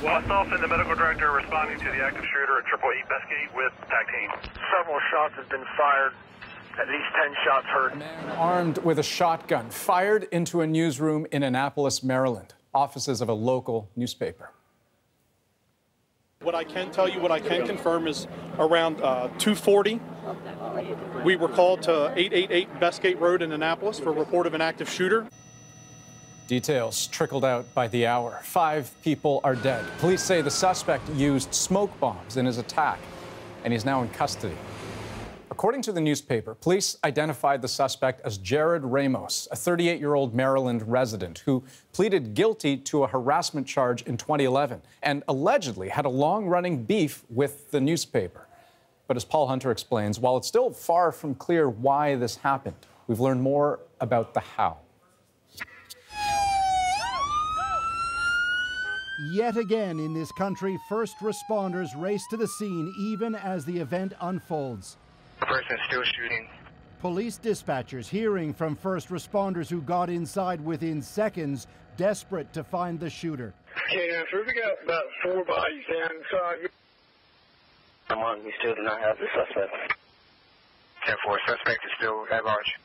Myself and the medical director are responding to the active shooter at 888 Bestgate with tag team. Several shots have been fired. At least 10 shots heard. A man armed with a shotgun fired into a newsroom in Annapolis, Maryland, offices of a local newspaper. What I can tell you, what I can confirm is around 2:40, we were called to 888 Bestgate Road in Annapolis for a report of an active shooter. Details trickled out by the hour. 5 people are dead. Police say the suspect used smoke bombs in his attack, and he's now in custody. According to the newspaper, police identified the suspect as Jared Ramos, a 38-year-old Maryland resident who pleaded guilty to a harassment charge in 2011 and allegedly had a long-running beef with the newspaper. But as Paul Hunter explains, while it's still far from clear why this happened, we've learned more about the how. Yet again in this country, first responders race to the scene even as the event unfolds. The person is still shooting. Police dispatchers hearing from first responders who got inside within seconds, desperate to find the shooter. Okay, we got about 4 bodies inside. We still do not have the suspect. 10-4, suspect is still at large.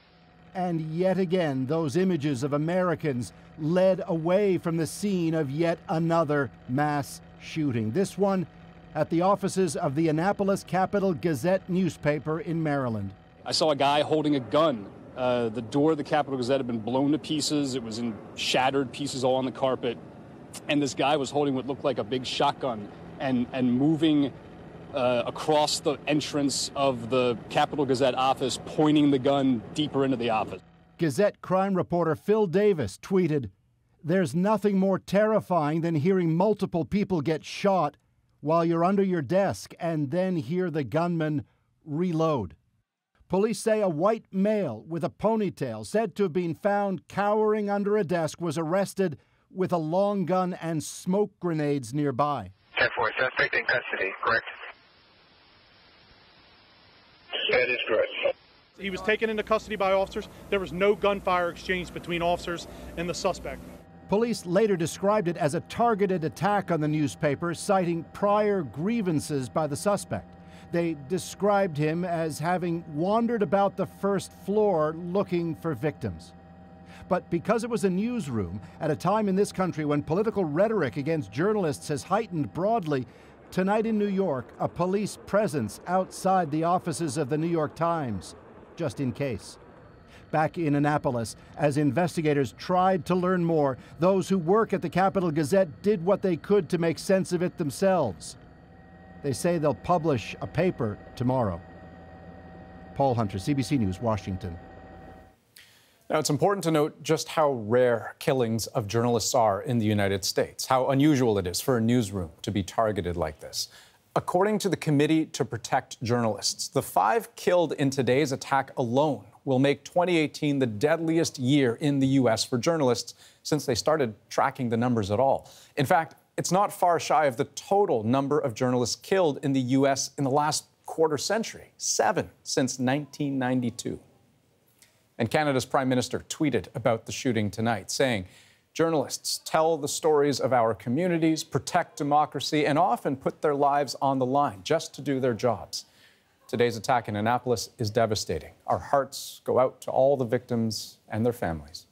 And yet again, those images of Americans led away from the scene of yet another mass shooting. This one at the offices of the Annapolis Capital-Gazette newspaper in Maryland. I saw a guy holding a gun. The door of the Capital-Gazette had been blown to pieces. It was in shattered pieces all on the carpet. And this guy was holding what looked like a big shotgun and moving across the entrance of the Capital-Gazette office, pointing the gun deeper into the office. Gazette crime reporter Phil Davis tweeted, "There's nothing more terrifying than hearing multiple people get shot while you're under your desk and then hear the gunman reload." Police say a white male with a ponytail, said to have been found cowering under a desk, was arrested with a long gun and smoke grenades nearby. 10-4, suspect in custody, correct? That is correct. He was taken into custody by officers. There was no gunfire exchange between officers and the suspect. Police later described it as a targeted attack on the newspaper, citing prior grievances by the suspect. They described him as having wandered about the first floor looking for victims. But because it was a newsroom at a time in this country when political rhetoric against journalists has heightened broadly, tonight in New York, a police presence outside the offices of the New York Times, just in case. Back in Annapolis, as investigators tried to learn more, those who work at the Capital-Gazette did what they could to make sense of it themselves. They say they'll publish a paper tomorrow. Paul Hunter, CBC News, Washington. Now, it's important to note just how rare killings of journalists are in the United States, how unusual it is for a newsroom to be targeted like this. According to the Committee to Protect Journalists, the 5 killed in today's attack alone will make 2018 the deadliest year in the U.S. for journalists since they started tracking the numbers at all. In fact, it's not far shy of the total number of journalists killed in the U.S. in the last quarter century, 7 since 1992. And Canada's Prime Minister tweeted about the shooting tonight, saying, "Journalists tell the stories of our communities, protect democracy, and often put their lives on the line just to do their jobs." Today's attack in Annapolis is devastating. Our hearts go out to all the victims and their families.